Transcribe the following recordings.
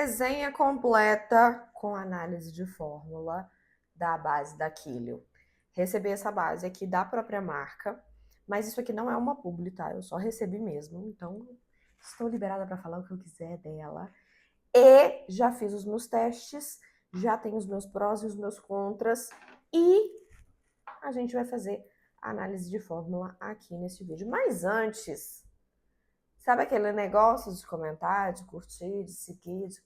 Resenha completa com análise de fórmula da base da Quilio. Recebi essa base aqui da própria marca, mas isso aqui não é uma publi, tá? Eu só recebi mesmo, então estou liberada para falar o que eu quiser dela. E já fiz os meus testes, já tenho os meus prós e os meus contras, e a gente vai fazer a análise de fórmula aqui nesse vídeo. Mas antes, sabe aquele negócio de comentar, de curtir, de seguir, de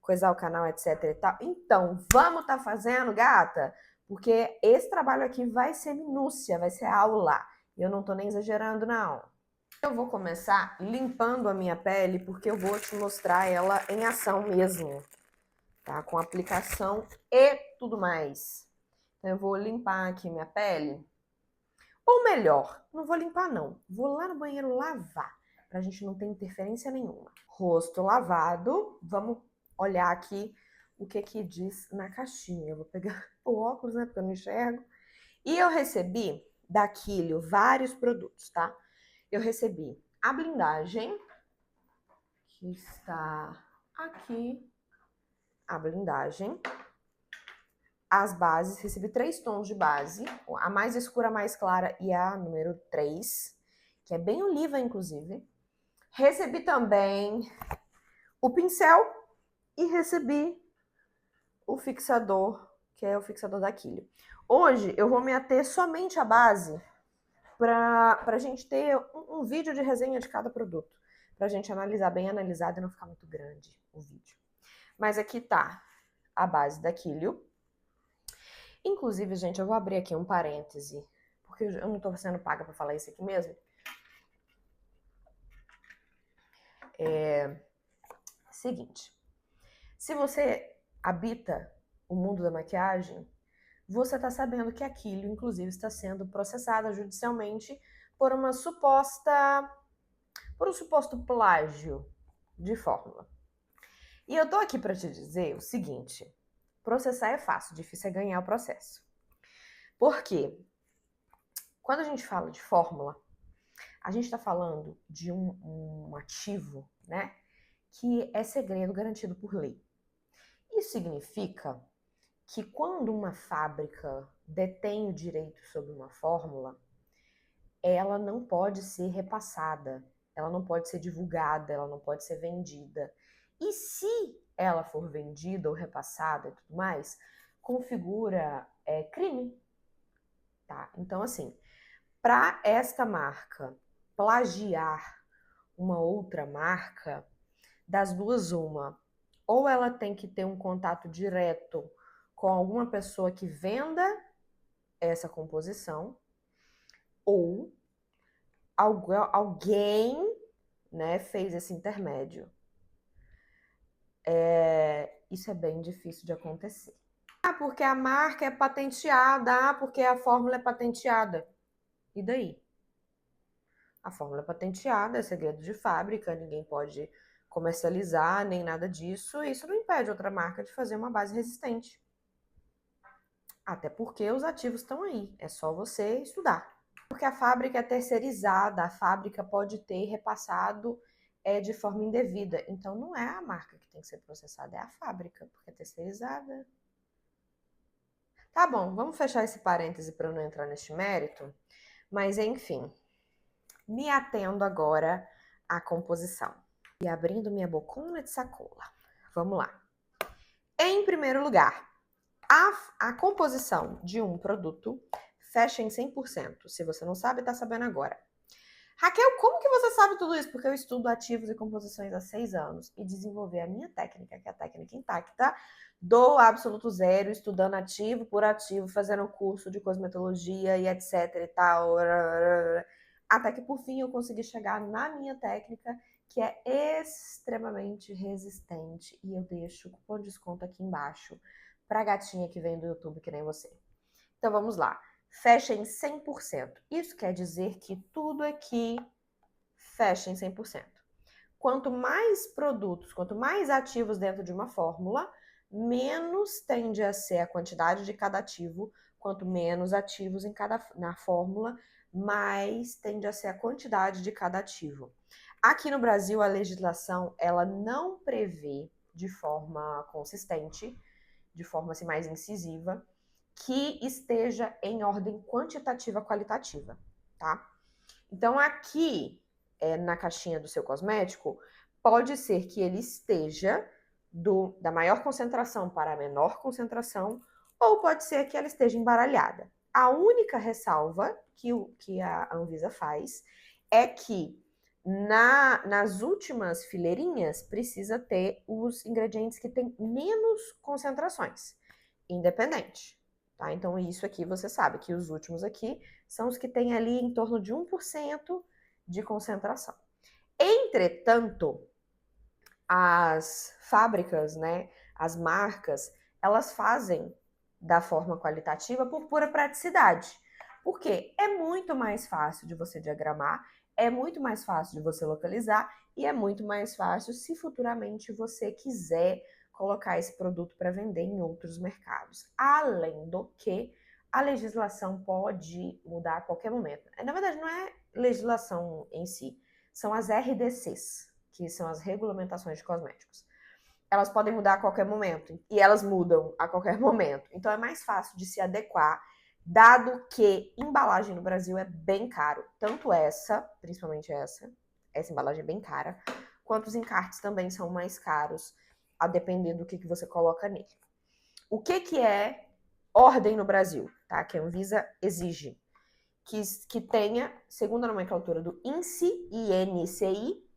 coisar o canal, etc e tal? Então, vamos tá fazendo, gata? Porque esse trabalho aqui vai ser minúcia, vai ser aula. E eu não tô nem exagerando, não. Eu vou começar limpando a minha pele, porque eu vou te mostrar ela em ação mesmo, tá? Com aplicação e tudo mais. Então, eu vou limpar aqui minha pele. Ou melhor, não vou limpar, não. Vou lá no banheiro lavar, pra gente não ter interferência nenhuma. Rosto lavado, vamos olhar aqui o que diz na caixinha. Eu vou pegar o óculos, né, porque eu não enxergo. E eu recebi da Quilio vários produtos, tá? Eu recebi a blindagem, que está aqui, a blindagem. As bases, recebi 3 tons de base, a mais escura, a mais clara e a número 3, que é bem oliva, inclusive. Recebi também o pincel e recebi o fixador, que é o fixador da Quilio. Hoje eu vou me ater somente à base pra gente ter um vídeo de resenha de cada produto, pra gente analisar bem analisado e não ficar muito grande o vídeo. Mas aqui tá a base da Quilio. Inclusive, gente, eu vou abrir aqui um parêntese, porque eu não tô sendo paga pra falar isso aqui mesmo. Seguinte, se você habita o mundo da maquiagem, você tá sabendo que a Quilio, inclusive, está sendo processada judicialmente por um suposto plágio de fórmula. E eu tô aqui pra te dizer o seguinte: processar é fácil, difícil é ganhar o processo. Por quê? Quando a gente fala de fórmula, a gente está falando de um ativo, né, que é segredo garantido por lei. Isso significa que quando uma fábrica detém o direito sobre uma fórmula, ela não pode ser repassada, ela não pode ser divulgada, ela não pode ser vendida. E se ela for vendida ou repassada e tudo mais, configura crime, tá? Então, assim, para esta marca plagiar uma outra marca, das duas uma, ou ela tem que ter um contato direto com alguma pessoa que venda essa composição, ou alguém, né, fez esse intermédio. Isso é bem difícil de acontecer. Ah, porque a marca é patenteada, porque a fórmula é patenteada. E daí? A fórmula é patenteada, é segredo de fábrica, ninguém pode comercializar, nem nada disso. Isso não impede outra marca de fazer uma base resistente. Até porque os ativos estão aí, é só você estudar. Porque a fábrica é terceirizada, a fábrica pode ter repassado de forma indevida. Então não é a marca que tem que ser processada, é a fábrica, porque é terceirizada. Tá bom, vamos fechar esse parêntese para não entrar neste mérito. Mas enfim, me atendo agora à composição. E abrindo minha bocona de sacola. Vamos lá. Em primeiro lugar, a composição de um produto fecha em 100%. Se você não sabe, tá sabendo agora. Raquel, como que você sabe tudo isso? Porque eu estudo ativos e composições há 6 anos e desenvolvi a minha técnica, que é a técnica intacta, do absoluto zero, estudando ativo por ativo, fazendo curso de cosmetologia e etc e tal. Até que, por fim, eu consegui chegar na minha técnica, que é extremamente resistente. E eu deixo o cupom de desconto aqui embaixo pra gatinha que vem do YouTube, que nem você. Então, vamos lá. Fecha em 100%. Isso quer dizer que tudo aqui fecha em 100%. Quanto mais produtos, quanto mais ativos dentro de uma fórmula, menos tende a ser a quantidade de cada ativo. Quanto menos ativos na fórmula, mais tende a ser a quantidade de cada ativo. Aqui no Brasil, a legislação ela não prevê de forma consistente, de forma assim, mais incisiva, que esteja em ordem quantitativa qualitativa, tá? Então, aqui na caixinha do seu cosmético, pode ser que ele esteja da maior concentração para a menor concentração, ou pode ser que ela esteja embaralhada. A única ressalva que a Anvisa faz é que nas últimas fileirinhas precisa ter os ingredientes que têm menos concentrações, independente. Tá? Então, isso aqui você sabe que os últimos aqui são os que têm ali em torno de 1% de concentração. Entretanto, as fábricas, né, as marcas, elas fazem da forma qualitativa por pura praticidade. Porque é muito mais fácil de você diagramar, é muito mais fácil de você localizar e é muito mais fácil se futuramente você quiser colocar esse produto para vender em outros mercados. Além do que a legislação pode mudar a qualquer momento. Na verdade, não é legislação em si, são as RDCs, que são as regulamentações de cosméticos. Elas podem mudar a qualquer momento, e elas mudam a qualquer momento. Então é mais fácil de se adequar, dado que embalagem no Brasil é bem caro. Tanto essa, principalmente essa embalagem é bem cara, quanto os encartes também são mais caros, a depender do que você coloca nele. O que é ordem no Brasil, tá? Que a Anvisa exige que tenha, segundo a nomenclatura do INCI,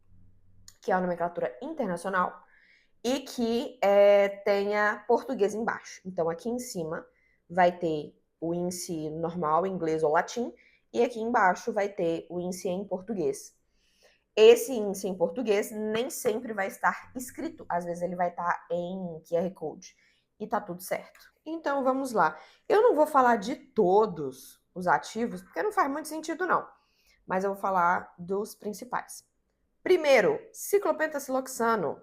que é a nomenclatura internacional, e que tenha português embaixo. Então, aqui em cima vai ter o INCI normal, inglês ou latim, e aqui embaixo vai ter o INCI em português. Esse INCI em português nem sempre vai estar escrito, às vezes ele vai estar em QR Code, e tá tudo certo. Então, vamos lá. Eu não vou falar de todos os ativos, porque não faz muito sentido, não. Mas eu vou falar dos principais. Primeiro, ciclopentasiloxano.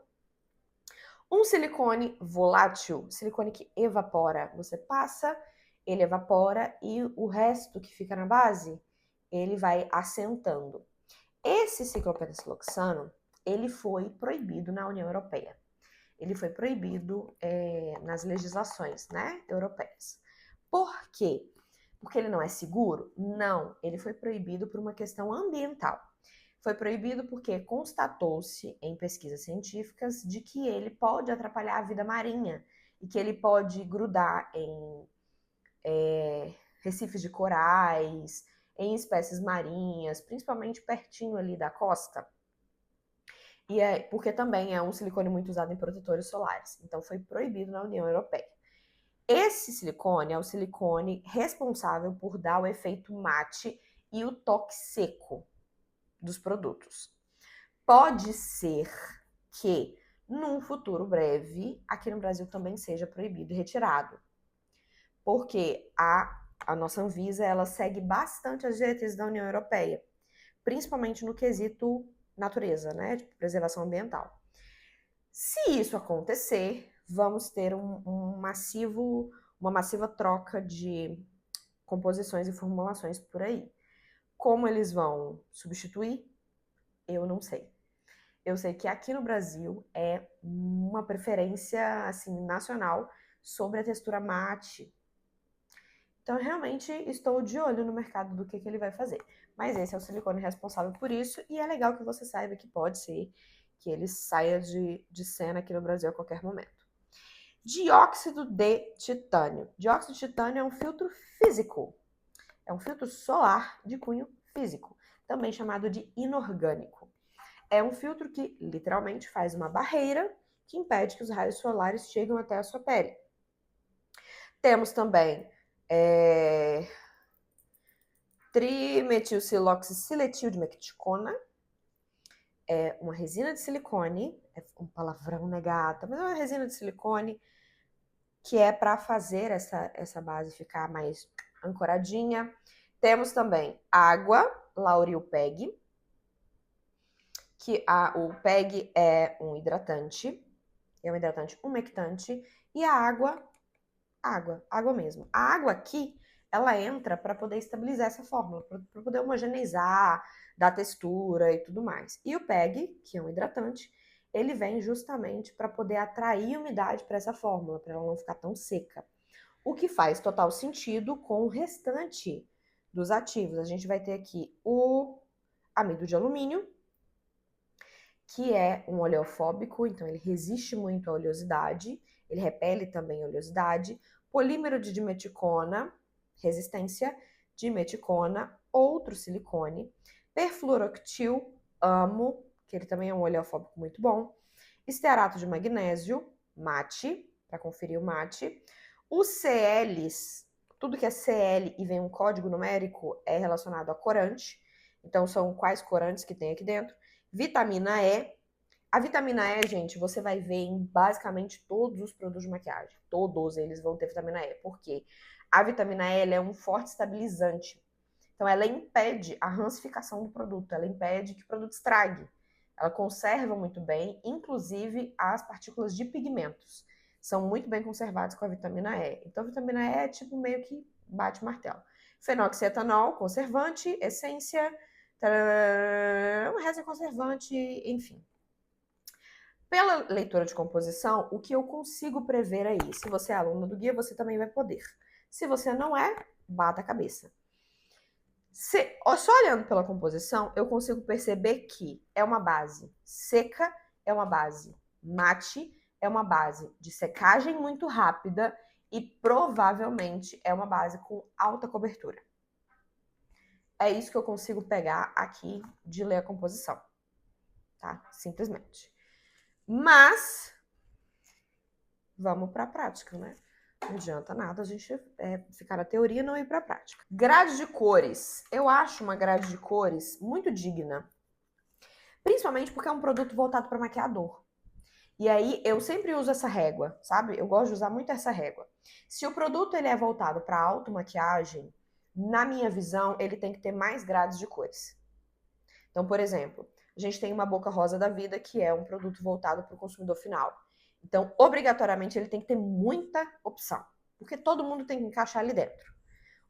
Um silicone volátil, silicone que evapora. Você passa, ele evapora e o resto que fica na base, ele vai assentando. Esse ciclopentasiloxano, ele foi proibido na União Europeia. Ele foi proibido nas legislações, né, europeias. Por quê? Porque ele não é seguro? Não, ele foi proibido por uma questão ambiental. Foi proibido porque constatou-se em pesquisas científicas de que ele pode atrapalhar a vida marinha e que ele pode grudar em recifes de corais, em espécies marinhas, principalmente pertinho ali da costa. E porque também é um silicone muito usado em protetores solares. Então foi proibido na União Europeia. Esse silicone é o silicone responsável por dar o efeito mate e o toque seco dos produtos. Pode ser que, num futuro breve, aqui no Brasil também seja proibido e retirado. Porque a nossa Anvisa, ela segue bastante as diretrizes da União Europeia, principalmente no quesito natureza, né, de preservação ambiental. Se isso acontecer, vamos ter uma massiva troca de composições e formulações por aí. Como eles vão substituir, eu não sei. Eu sei que aqui no Brasil é uma preferência assim nacional sobre a textura mate. Então, realmente estou de olho no mercado do que ele vai fazer. Mas esse é o silicone responsável por isso, e é legal que você saiba que pode ser que ele saia de cena aqui no Brasil a qualquer momento. Dióxido de titânio. Dióxido de titânio é um filtro físico. É um filtro solar de cunho físico, também chamado de inorgânico. É um filtro que literalmente faz uma barreira que impede que os raios solares cheguem até a sua pele. Temos também trimetilsiloxiciletildimeticona, é uma resina de silicone, é um palavrão negado, mas é uma resina de silicone que é para fazer essa base ficar mais ancoradinha. Temos também água, Lauril PEG, que o PEG é um hidratante umectante, e a água mesmo. A água aqui, ela entra para poder estabilizar essa fórmula, para poder homogeneizar, dar textura e tudo mais. E o PEG, que é um hidratante, ele vem justamente para poder atrair umidade para essa fórmula, para ela não ficar tão seca. O que faz total sentido com o restante dos ativos. A gente vai ter aqui o amido de alumínio, que é um oleofóbico, então ele resiste muito à oleosidade, ele repele também a oleosidade. Polímero de dimeticona, resistência, dimeticona, outro silicone. Perfluoroctil, amo, que ele também é um oleofóbico muito bom. Estearato de magnésio, mate, para conferir o mate. Os CLs, tudo que é CL e vem um código numérico é relacionado a corante. Então, são quais corantes que tem aqui dentro. Vitamina E. A vitamina E, gente, você vai ver em basicamente todos os produtos de maquiagem. Todos eles vão ter vitamina E. Por quê? A vitamina E ela é um forte estabilizante. Então, ela impede a rancificação do produto. Ela impede que o produto estrague. Ela conserva muito bem, inclusive as partículas de pigmentos. São muito bem conservadas com a vitamina E. Então, a vitamina E é tipo meio que bate martelo. Fenoxietanol, conservante, essência, um resto conservante, enfim. Pela leitura de composição, o que eu consigo prever aí? Se você é aluno do guia, você também vai poder. Se você não é, bata a cabeça. Só olhando pela composição, eu consigo perceber que é uma base seca, é uma base mate, é uma base de secagem muito rápida e provavelmente é uma base com alta cobertura. É isso que eu consigo pegar aqui de ler a composição, tá? Simplesmente. Mas vamos para a prática, né? Não adianta nada a gente ficar na teoria e não ir para a prática. Grade de cores. Eu acho uma grade de cores muito digna. Principalmente porque é um produto voltado para maquiador. E aí eu sempre uso essa régua, sabe? Eu gosto de usar muito essa régua. Se o produto ele é voltado para automaquiagem, na minha visão, ele tem que ter mais grades de cores. Então, por exemplo, a gente tem uma Boca Rosa da Vida, que é um produto voltado para o consumidor final. Então, obrigatoriamente, ele tem que ter muita opção, porque todo mundo tem que encaixar ali dentro,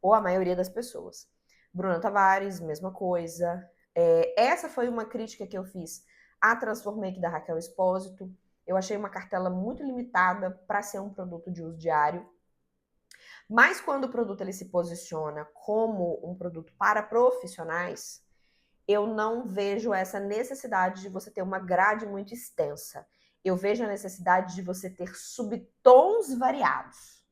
ou a maioria das pessoas. Bruna Tavares, mesma coisa. Essa foi uma crítica que eu fiz à Transformake da Raquel Espósito. Eu achei uma cartela muito limitada para ser um produto de uso diário. Mas quando o produto ele se posiciona como um produto para profissionais, eu não vejo essa necessidade de você ter uma grade muito extensa. Eu vejo a necessidade de você ter subtons variados.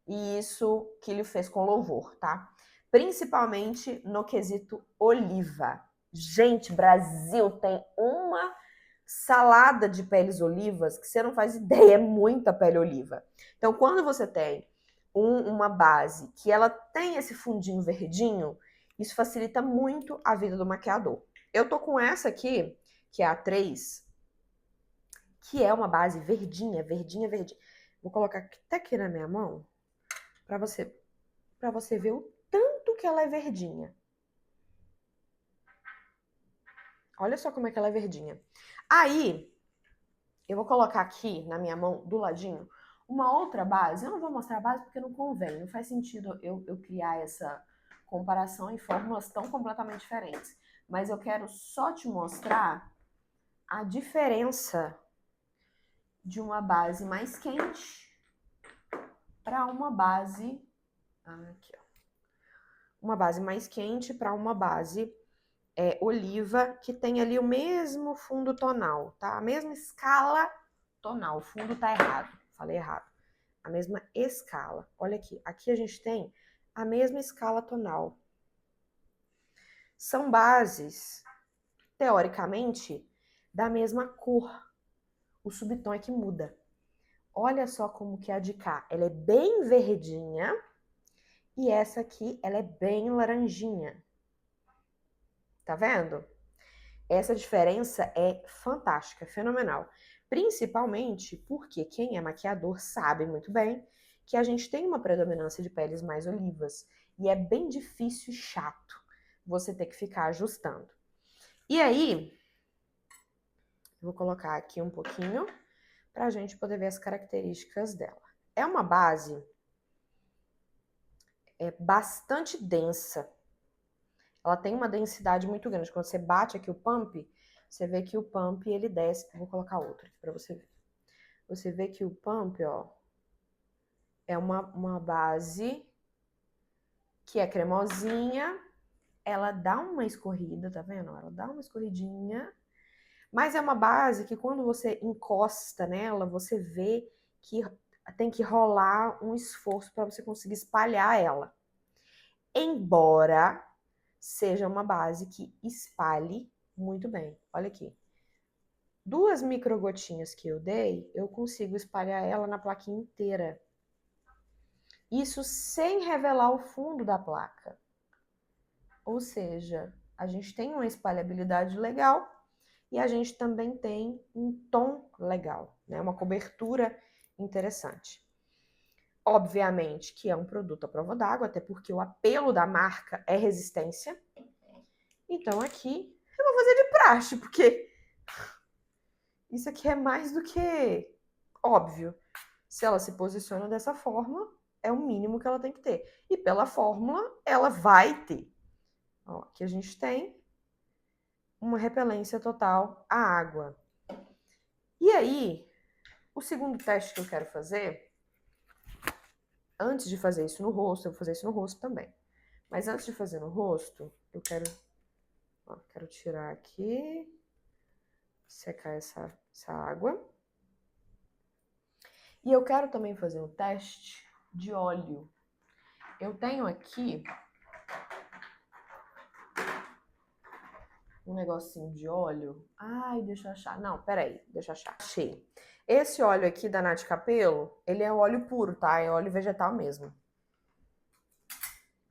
E isso que ele fez com louvor, tá? Principalmente no quesito oliva. Gente, Brasil tem uma salada de peles olivas que você não faz ideia, é muita pele oliva. Então, quando você tem uma base que ela tem esse fundinho verdinho, isso facilita muito a vida do maquiador. Eu tô com essa aqui, que é a 3, que é uma base verdinha, verdinha, verdinha. Vou colocar até aqui na minha mão para você ver o tanto que ela é verdinha. Olha só como é que ela é verdinha. Aí, eu vou colocar aqui na minha mão, do ladinho, uma outra base. Eu não vou mostrar a base porque não convém. Não faz sentido eu criar essa comparação em fórmulas tão completamente diferentes. Mas eu quero só te mostrar a diferença de uma base mais quente para uma base... aqui, ó. Uma base mais quente para uma base oliva, que tem ali o mesmo fundo tonal, tá? A mesma escala tonal. O fundo tá errado, falei errado. A mesma escala. Olha aqui, aqui a gente tem a mesma escala tonal. São bases, teoricamente, da mesma cor. O subtom é que muda. Olha só como que a de cá, ela é bem verdinha e essa aqui, ela é bem laranjinha. Tá vendo? Essa diferença é fantástica, fenomenal. Principalmente porque quem é maquiador sabe muito bem que a gente tem uma predominância de peles mais olivas. E é bem difícil e chato você ter que ficar ajustando. E aí, eu vou colocar aqui um pouquinho para a gente poder ver as características dela. É uma base bastante densa. Ela tem uma densidade muito grande. Quando você bate aqui o pump, você vê que o pump, ele desce. Vou colocar outro aqui pra você ver. Você vê que o pump, ó, é uma base que é cremosinha. Ela dá uma escorrida, tá vendo? Ela dá uma escorridinha. Mas é uma base que quando você encosta nela, você vê que tem que rolar um esforço para você conseguir espalhar ela. Embora seja uma base que espalhe muito bem. Olha aqui. 2 microgotinhas que eu dei, eu consigo espalhar ela na plaquinha inteira. Isso sem revelar o fundo da placa. Ou seja, a gente tem uma espalhabilidade legal e a gente também tem um tom legal, né? Uma cobertura interessante. Obviamente que é um produto à prova d'água, até porque o apelo da marca é resistência. Então aqui eu vou fazer de praxe, porque isso aqui é mais do que óbvio. Se ela se posiciona dessa forma, é o mínimo que ela tem que ter. E pela fórmula, ela vai ter. Ó, aqui a gente tem uma repelência total à água. E aí, o segundo teste que eu quero fazer, antes de fazer isso no rosto, eu vou fazer isso no rosto também. Mas antes de fazer no rosto, eu quero tirar aqui, secar essa água. E eu quero também fazer um teste de óleo. Eu tenho aqui um negocinho de óleo. Ai, deixa eu achar. Não, peraí, deixa eu achar. Achei. Esse óleo aqui da Nath Capello, ele é óleo puro, tá? É óleo vegetal mesmo.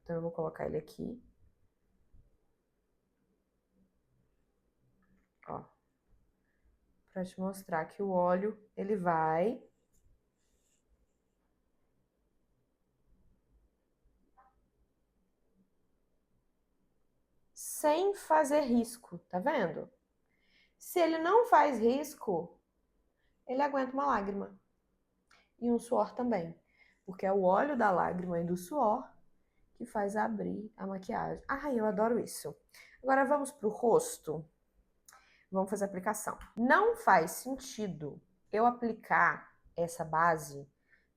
Então eu vou colocar ele aqui. Ó. Pra te mostrar que o óleo, ele vai... sem fazer risco, tá vendo? Se ele não faz risco, ele aguenta uma lágrima. E um suor também. Porque é o óleo da lágrima e do suor que faz abrir a maquiagem. Ai, eu adoro isso. Agora vamos pro rosto. Vamos fazer a aplicação. Não faz sentido eu aplicar essa base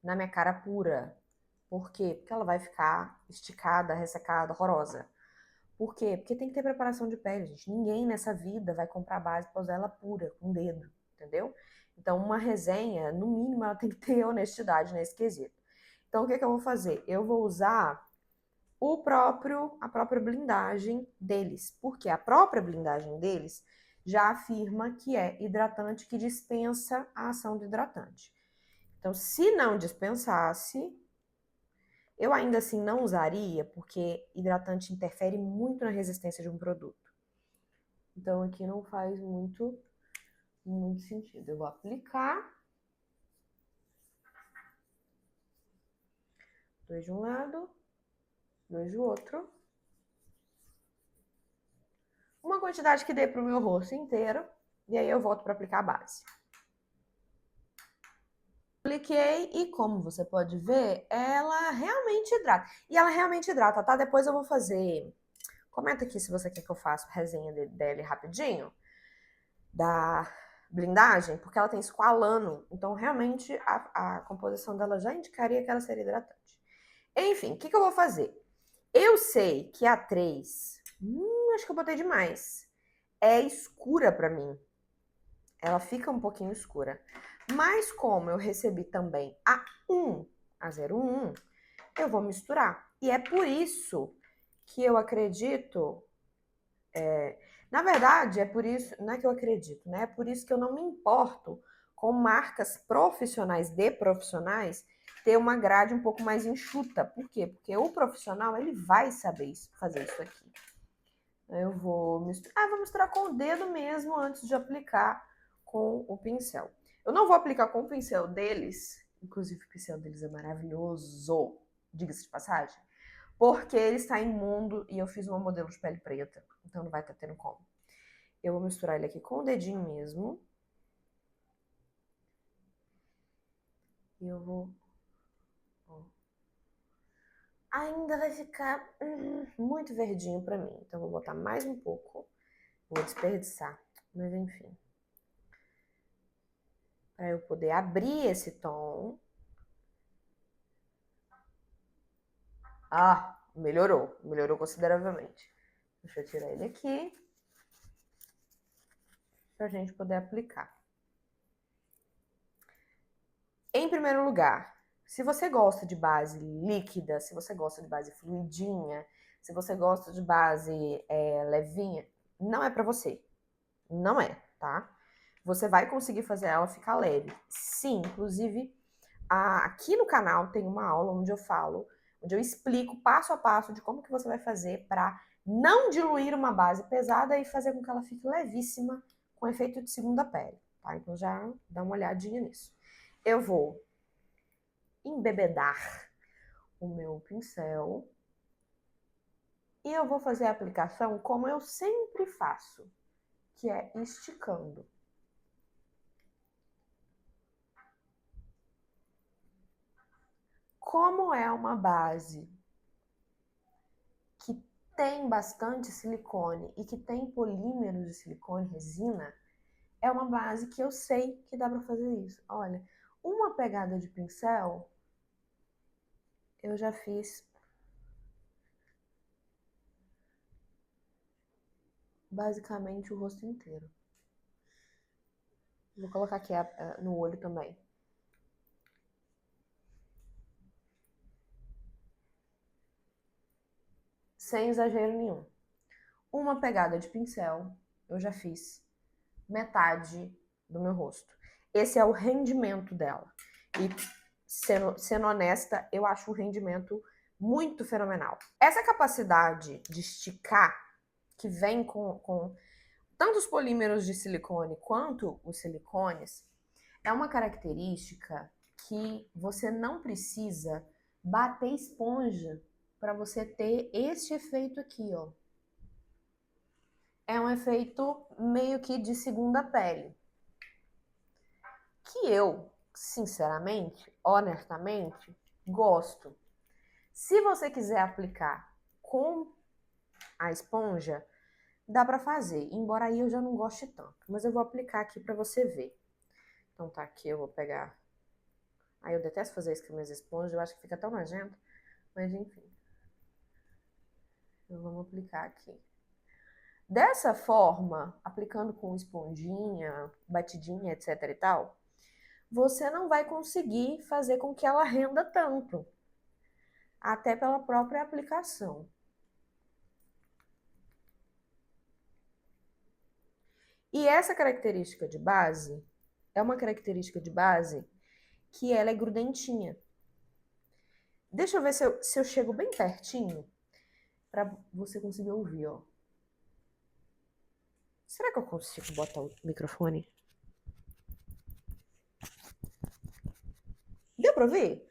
na minha cara pura. Por quê? Porque ela vai ficar esticada, ressecada, horrorosa. Por quê? Porque tem que ter preparação de pele, gente. Ninguém nessa vida vai comprar base pra usar ela pura, com o dedo, entendeu? Então, uma resenha, no mínimo, ela tem que ter honestidade nesse quesito. Então, o que eu vou fazer? Eu vou usar a própria blindagem deles. Porque a própria blindagem deles já afirma que é hidratante, que dispensa a ação do hidratante. Então, se não dispensasse, eu ainda assim não usaria, porque hidratante interfere muito na resistência de um produto. Então aqui não faz muito sentido. Eu vou aplicar. 2 de um lado, 2 do outro. Uma quantidade que dê para o meu rosto inteiro. E aí eu volto para aplicar a base. Apliquei e, como você pode ver, ela realmente hidrata. E ela realmente hidrata, tá? Depois eu vou fazer... Comenta aqui se você quer que eu faça resenha dele rapidinho. Da blindagem, porque ela tem squalano. Então, realmente, a composição dela já indicaria que ela seria hidratante. Enfim, o que eu vou fazer? Eu sei que a 3... acho que eu botei demais. É escura pra mim. Ela fica um pouquinho escura. Mas como eu recebi também a 1, a 01, eu vou misturar. E é por isso que eu acredito... Na verdade, é por isso... Não é que eu acredito, né? É por isso que eu não me importo com marcas profissionais de profissionais ter uma grade um pouco mais enxuta. Por quê? Porque o profissional, ele vai saber fazer isso aqui. Eu vou misturar... vou misturar com o dedo mesmo antes de aplicar com o pincel. Eu não vou aplicar com o pincel deles, inclusive o pincel deles é maravilhoso, diga-se de passagem, porque ele está imundo e eu fiz uma modelo de pele preta, então não vai estar tendo como. Eu vou misturar ele aqui com o dedinho mesmo. E eu vou... Ó. Ainda vai ficar muito verdinho pra mim, então eu vou botar mais um pouco. Vou desperdiçar. Mas enfim. Para eu poder abrir esse tom. Ah, melhorou. Melhorou consideravelmente. Deixa eu tirar ele aqui. Pra gente poder aplicar. Em primeiro lugar, se você gosta de base líquida, se você gosta de base fluidinha, se você gosta de base levinha, não é pra você. Não é, tá? Você vai conseguir fazer ela ficar leve. Sim, inclusive, aqui no canal tem uma aula onde eu falo, onde eu explico passo a passo de como que você vai fazer para não diluir uma base pesada e fazer com que ela fique levíssima com efeito de segunda pele, tá? Então já dá uma olhadinha nisso. Eu vou embebedar o meu pincel e eu vou fazer a aplicação como eu sempre faço, que é esticando. Como é uma base que tem bastante silicone e que tem polímeros de silicone, resina, é uma base que eu sei que dá para fazer isso. Olha, uma pegada de pincel, eu já fiz basicamente o rosto inteiro. Vou colocar aqui no olho também. Sem exagero nenhum. Uma pegada de pincel, eu já fiz metade do meu rosto. Esse é o rendimento dela. E sendo honesta, eu acho o rendimento muito fenomenal. Essa capacidade de esticar que vem com tanto os polímeros de silicone quanto os silicones é uma característica que você não precisa bater esponja para você ter este efeito aqui, ó. É um efeito meio que de segunda pele. Que eu, sinceramente, honestamente, gosto. Se você quiser aplicar com a esponja, dá para fazer, embora aí eu já não goste tanto. Mas eu vou aplicar aqui para você ver. Então tá aqui, eu vou pegar... Aí eu detesto fazer isso com minhas esponjas, eu acho que fica tão nojento. Mas enfim. Então vamos aplicar aqui. Dessa forma, aplicando com esponjinha, batidinha, etc e tal, você não vai conseguir fazer com que ela renda tanto. Até pela própria aplicação. E essa característica de base é uma característica de base que ela é grudentinha. Deixa eu ver se eu chego bem pertinho para você conseguir ouvir, ó. Será que eu consigo botar o microfone? Deu para ouvir?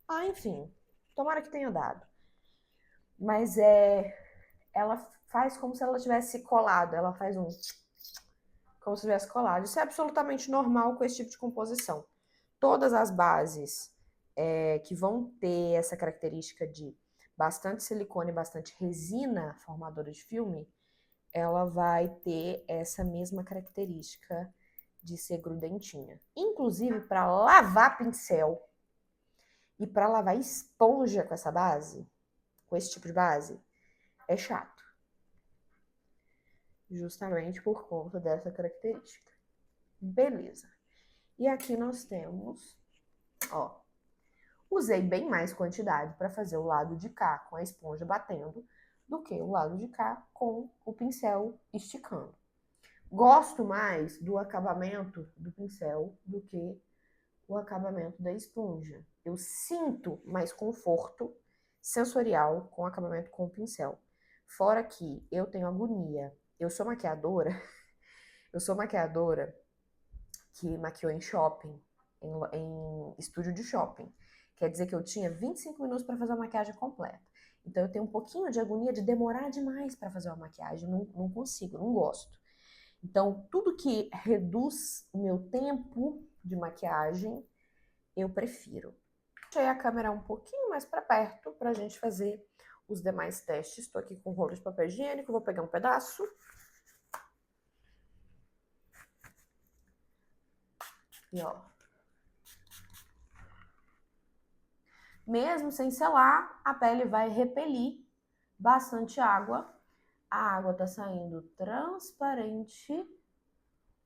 Ah, enfim. Tomara que tenha dado. Mas ela faz como se ela tivesse colado. Ela faz como se tivesse colado. Isso é absolutamente normal com esse tipo de composição. Todas as bases que vão ter essa característica de bastante silicone, bastante resina formadora de filme, ela vai ter essa mesma característica de ser grudentinha. Inclusive, para lavar pincel e para lavar esponja com essa base, com esse tipo de base, é chato. Justamente por conta dessa característica. Beleza. E aqui nós temos, ó, usei bem mais quantidade para fazer o lado de cá com a esponja batendo do que o lado de cá com o pincel esticando. Gosto mais do acabamento do pincel do que o acabamento da esponja. Eu sinto mais conforto sensorial com o acabamento com o pincel. Fora que eu tenho agonia. Eu sou maquiadora que maquiou em shopping, em estúdio de shopping. Quer dizer que eu tinha 25 minutos para fazer a maquiagem completa. Então eu tenho um pouquinho de agonia de demorar demais para fazer uma maquiagem. Não consigo, não gosto. Então, tudo que reduz o meu tempo de maquiagem, eu prefiro. Deixei a câmera um pouquinho mais para perto para a gente fazer os demais testes. Estou aqui com o rolo de papel higiênico, vou pegar um pedaço. E ó. Mesmo sem selar, a pele vai repelir bastante água. A água tá saindo transparente,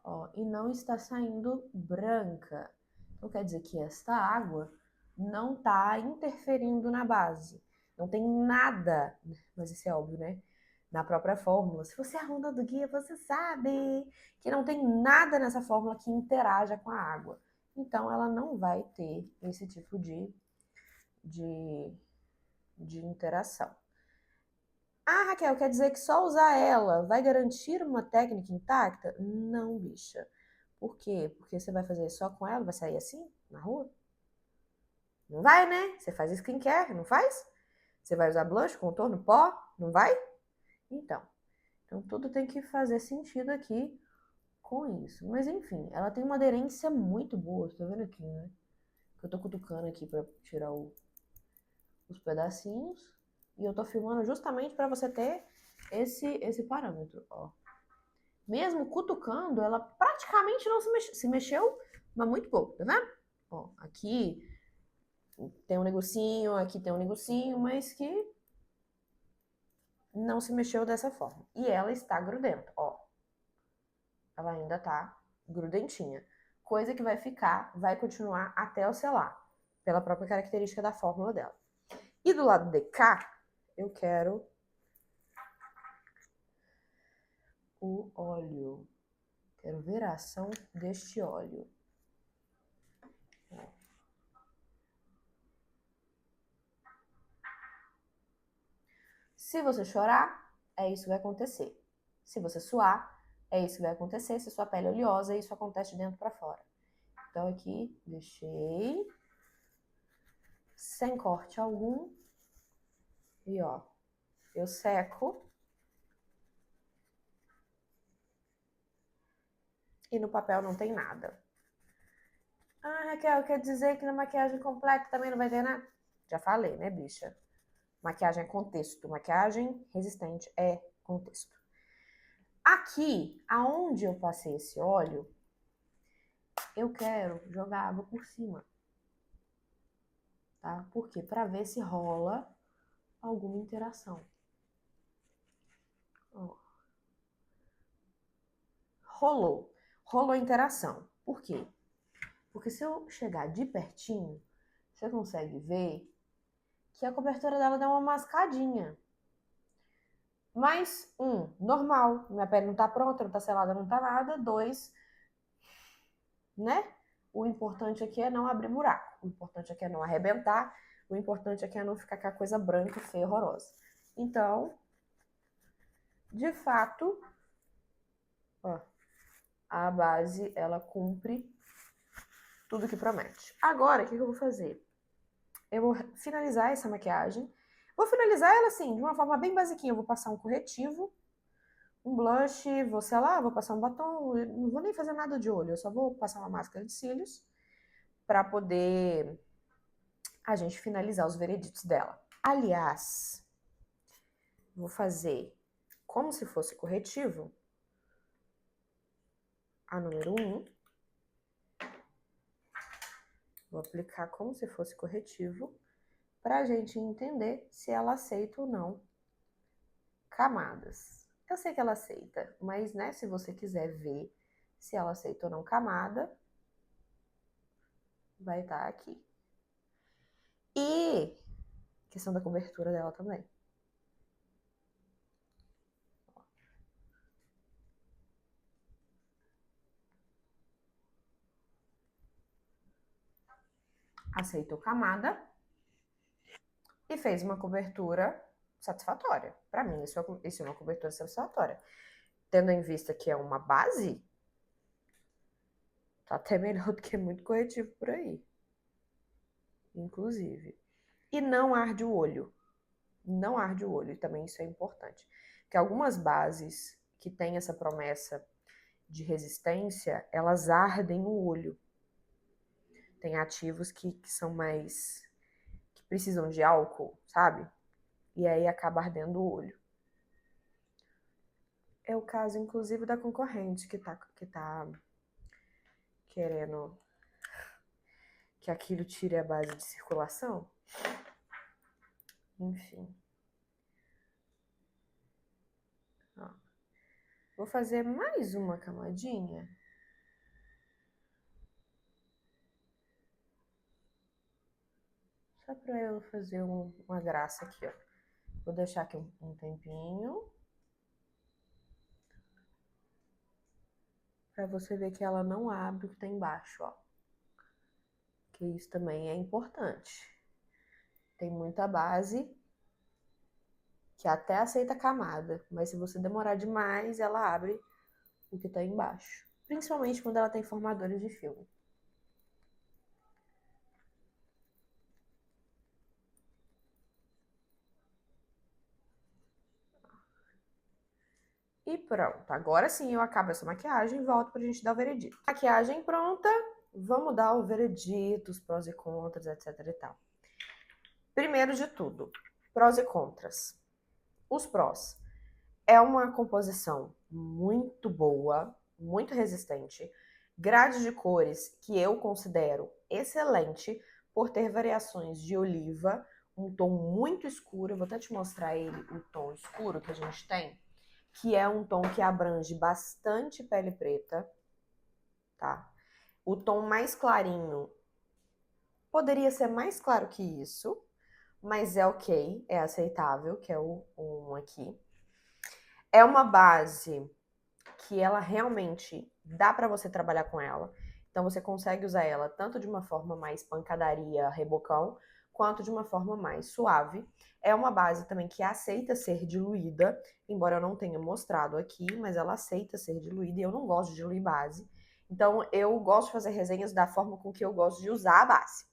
ó, e não está saindo branca. Então quer dizer que esta água não tá interferindo na base. Não tem nada, mas isso é óbvio, né? Na própria fórmula. Se você é aluna do guia, você sabe que não tem nada nessa fórmula que interaja com a água. Então ela não vai ter esse tipo de interação. Ah, Raquel, quer dizer que só usar ela vai garantir uma técnica intacta? Não, bicha. Por quê? Porque você vai fazer só com ela, vai sair assim, na rua? Não vai, né? Você faz skincare, não faz? Você vai usar blush, contorno, pó, não vai? Então tudo tem que fazer sentido aqui com isso. Mas enfim, ela tem uma aderência muito boa, tá vendo aqui, né? Eu tô cutucando aqui pra tirar os pedacinhos. E eu tô filmando justamente para você ter esse parâmetro, ó. Mesmo cutucando, ela praticamente não se mexeu, mas muito pouco, tá vendo? Ó, aqui tem um negocinho, aqui tem um negocinho, mas que não se mexeu dessa forma. E ela está grudenta, ó. Ela ainda tá grudentinha. Coisa que vai ficar, vai continuar até eu selar, pela própria característica da fórmula dela. E do lado de cá, eu quero o óleo. Quero ver a ação deste óleo. Se você chorar, é isso que vai acontecer. Se você suar, é isso que vai acontecer. Se sua pele é oleosa, isso acontece de dentro para fora. Então aqui, deixei. Sem corte algum. E ó, eu seco. E no papel não tem nada. Ah, Raquel, quer dizer que na maquiagem completa também não vai ter nada? Já falei, né, bicha? Maquiagem é contexto. Maquiagem resistente é contexto. Aqui, aonde eu passei esse óleo, eu quero jogar água por cima. Tá? Por quê? Pra ver se rola alguma interação. Ó. Rolou interação. Por quê? Porque se eu chegar de pertinho, você consegue ver que a cobertura dela dá uma mascadinha. Mas, normal. Minha pele não tá pronta, não tá selada, não tá nada. 2, né? O importante aqui é não abrir buraco. O importante aqui é não arrebentar. O importante aqui é não ficar com a coisa branca, feia, horrorosa. Então, de fato, ó, a base, ela cumpre tudo que promete. Agora, o que eu vou fazer? Eu vou finalizar essa maquiagem. Vou finalizar ela assim, de uma forma bem basiquinha. Eu vou passar um corretivo, um blush, vou selar, vou passar um batom. Eu não vou nem fazer nada de olho, eu só vou passar uma máscara de cílios para poder a gente finalizar os vereditos dela. Aliás, vou fazer como se fosse corretivo a número 1. Vou aplicar como se fosse corretivo para a gente entender se ela aceita ou não camadas. Eu sei que ela aceita, mas, né, se você quiser ver se ela aceita ou não camada, vai estar aqui. E questão da cobertura dela também. Aceitou camada e fez uma cobertura satisfatória. Para mim, isso é uma cobertura satisfatória. Tendo em vista que é uma base, tá até melhor do que muito corretivo por aí. Inclusive. E não arde o olho. Não arde o olho, e também isso é importante. Porque algumas bases que têm essa promessa de resistência, elas ardem o olho. Tem ativos que são mais... que precisam de álcool, sabe? E aí acaba ardendo o olho. É o caso, inclusive, da concorrente que tá querendo que aquilo tire a base de circulação. Enfim. Ó. Vou fazer mais uma camadinha. Só pra eu fazer uma graça aqui, ó. Vou deixar aqui um tempinho. Pra você ver que ela não abre o que tá embaixo, ó. Que isso também é importante. Tem muita base que até aceita camada, mas se você demorar demais, ela abre o que tá embaixo. Principalmente quando ela tem formadores de filme. E pronto, agora sim eu acabo essa maquiagem e volto pra gente dar o veredito. Maquiagem pronta, vamos dar o veredito, os prós e contras, etc e tal. Primeiro de tudo, prós e contras. Os prós. É uma composição muito boa, muito resistente, grade de cores que eu considero excelente por ter variações de oliva, um tom muito escuro, eu vou até te mostrar ele, o tom escuro que a gente tem, que é um tom que abrange bastante pele preta, tá? O tom mais clarinho poderia ser mais claro que isso, mas é ok, é aceitável, que é o 1 aqui. É uma base que ela realmente dá para você trabalhar com ela. Então você consegue usar ela tanto de uma forma mais pancadaria, rebocão, quanto de uma forma mais suave. É uma base também que aceita ser diluída, embora eu não tenha mostrado aqui, mas ela aceita ser diluída e eu não gosto de diluir base. Então eu gosto de fazer resenhas da forma com que eu gosto de usar a base.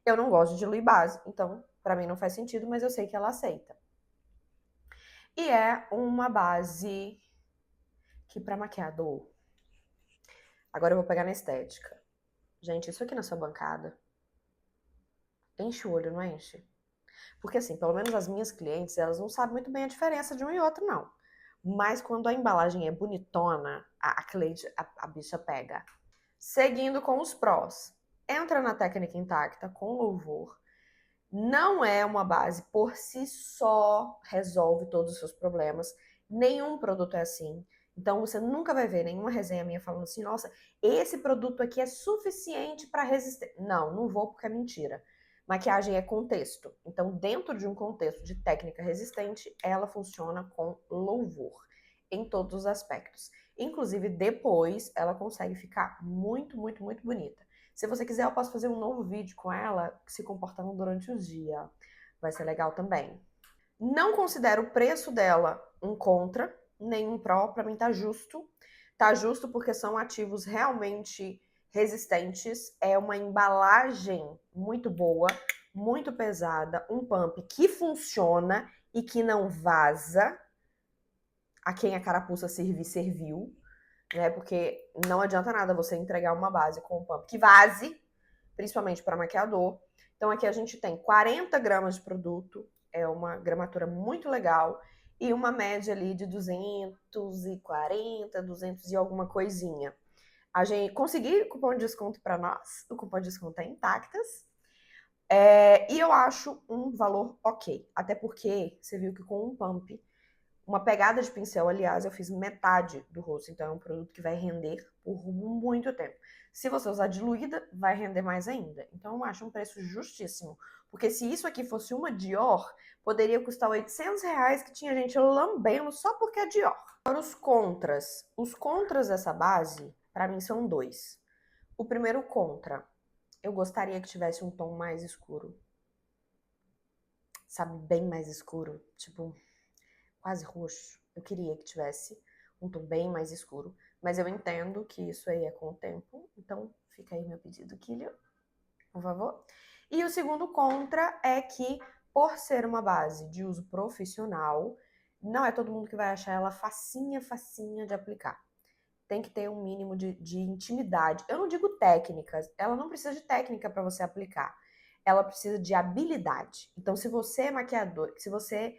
Eu não gosto de diluir base, então para mim não faz sentido, mas eu sei que ela aceita. E é uma base que para maquiador, agora eu vou pegar na estética. Gente, isso aqui na sua bancada enche o olho, não enche? Porque assim, pelo menos as minhas clientes, elas não sabem muito bem a diferença de um e outro, não. Mas quando a embalagem é bonitona, a cliente, a bicha pega. Seguindo com os prós. Entra na técnica intacta com louvor. Não é uma base por si só resolve todos os seus problemas. Nenhum produto é assim. Então você nunca vai ver nenhuma resenha minha falando assim, nossa, esse produto aqui é suficiente para resistir. Não, não vou porque é mentira. Maquiagem é contexto. Então, dentro de um contexto de técnica resistente, ela funciona com louvor em todos os aspectos. Inclusive, depois ela consegue ficar muito, muito, muito bonita. Se você quiser, eu posso fazer um novo vídeo com ela se comportando durante o dia. Vai ser legal também. Não considero o preço dela um contra, nem um pró, pra mim tá justo. Tá justo porque são ativos realmente resistentes, é uma embalagem muito boa, muito pesada, um pump que funciona e que não vaza. A quem a carapuça servir, serviu, né? Porque não adianta nada você entregar uma base com um pump que vaze, principalmente para maquiador. Então aqui a gente tem 40 gramas de produto, é uma gramatura muito legal, e uma média ali de 240, 200 e alguma coisinha. A gente consegui cupom de desconto para nós, o cupom de desconto é Intactas, e eu acho um valor ok, até porque você viu que com um pump, uma pegada de pincel, aliás, eu fiz metade do rosto, então é um produto que vai render por muito tempo. Se você usar diluída, vai render mais ainda. Então eu acho um preço justíssimo, porque se isso aqui fosse uma Dior, poderia custar R$800, que tinha gente lambendo só porque é Dior. Agora os contras dessa base, para mim são dois. O primeiro contra, eu gostaria que tivesse um tom mais escuro. Sabe, bem mais escuro, tipo quase roxo. Eu queria que tivesse um tom bem mais escuro, mas eu entendo que isso aí é com o tempo, então fica aí meu pedido, Killian, por favor. E o segundo contra é que, por ser uma base de uso profissional, não é todo mundo que vai achar ela facinha, facinha de aplicar. Tem que ter um mínimo de intimidade. Eu não digo técnicas, ela não precisa de técnica para você aplicar. Ela precisa de habilidade. Então, se você é maquiador, se você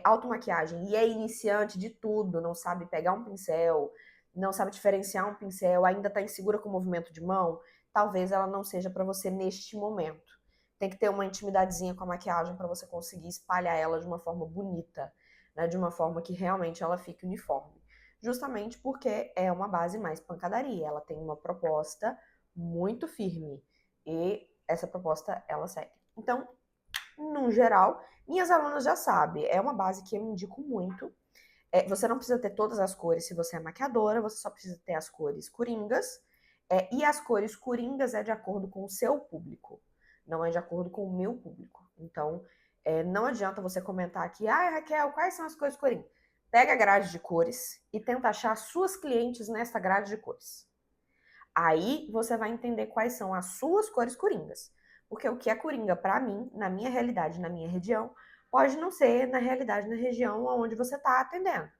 automaquiagem e é iniciante de tudo, não sabe pegar um pincel, não sabe diferenciar um pincel, ainda está insegura com o movimento de mão, talvez ela não seja para você neste momento. Tem que ter uma intimidadezinha com a maquiagem para você conseguir espalhar ela de uma forma bonita, né? De uma forma que realmente ela fique uniforme. Justamente porque é uma base mais pancadaria. Ela tem uma proposta muito firme. E essa proposta ela segue. Então, no geral, minhas alunas já sabem. É uma base que eu indico muito. Você não precisa ter todas as cores se você é maquiadora, você só precisa ter as cores coringas. E as cores coringas é de acordo com o seu público, não é de acordo com o meu público. Então, não adianta você comentar aqui, Raquel, quais são as cores coringas? Pega a grade de cores e tenta achar suas clientes nessa grade de cores. Aí você vai entender quais são as suas cores coringas. Porque o que é coringa para mim, na minha realidade, na minha região, pode não ser na realidade na região onde você está atendendo.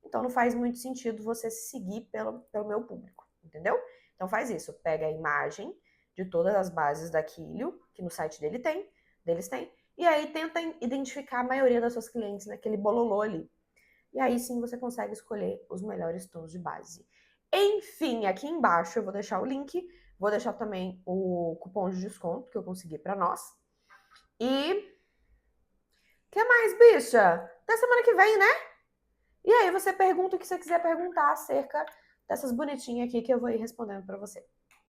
Então não faz muito sentido você se seguir pelo meu público, entendeu? Então faz isso, pega a imagem de todas as bases da Quilio, que no site deles tem, e aí tenta identificar a maioria das suas clientes naquele bololô ali. E aí sim você consegue escolher os melhores tons de base. Enfim, aqui embaixo eu vou deixar o link, vou deixar também o cupom de desconto que eu consegui para nós. E que mais, bicha? Até semana que vem, né? E aí você pergunta o que você quiser perguntar acerca dessas bonitinhas aqui que eu vou ir respondendo para você.